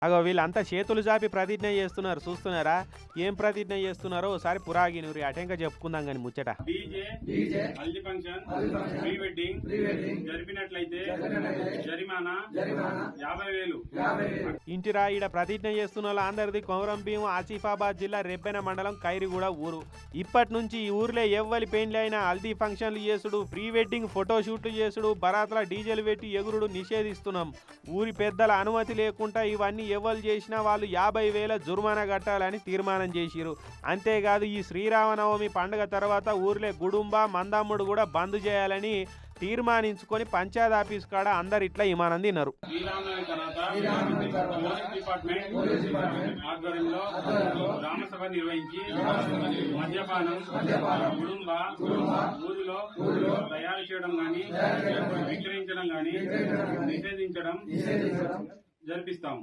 అగో వీళ్ళంతా చేతులు చాపి ప్రతిజ్ఞ చేస్తున్నారు, చూస్తున్నారా? ఏం ప్రతిజ్ఞ చేస్తున్నారో ఒకసారి పురాగినూరి అటెంక చెప్పుకుందాం గాని ముచ్చట. DJ haldi function pre wedding జరిపినట్లయితే జరిమానా 50,000. ఇంటిరా ఈడ ప్రతిజ్ఞ చేస్తున్న వాళ్ళు అందరిది కొమరం భీం ఆసిఫాబాద్ జిల్లా రెబ్బెన మండలం ఖైరిగూడ ఊరు. ఇప్పటి నుంచి ఈ ఊర్లో ఎవ్వరి పెండ్లైనా హల్దీ ఫంక్షన్లు చేసుడు, ప్రీ వెడ్డింగ్ ఫోటోషూట్లు చేసుడు, బరాత్ల డీజేలు పెట్టి ఎగురుడు నిషేధిస్తున్నాం. ఊరి పెద్దల అనుమతి లేకుండా ఇవన్నీ ఎవరు చేసినా వాళ్ళు 50,000 జుర్మానా కట్టాలని తీర్మానం చేసిరు. అంతేకాదు ఈ శ్రీరామనవమి పండుగ తర్వాత ఊర్లే గుడుంబ మందమ్ముడు కూడా బంద్ చేయాలని తీర్మానించుకొని పంచాయత్ ఆఫీస్ కాడ అందరు ఇట్లా ఇమానం తిన్నారు. గ్రామసభ నిర్వహించి మద్యపానం ఊరిలో తయారు చేయడం గాని విక్రయించడం గాని నిషేధించడం జరిపిస్తాం.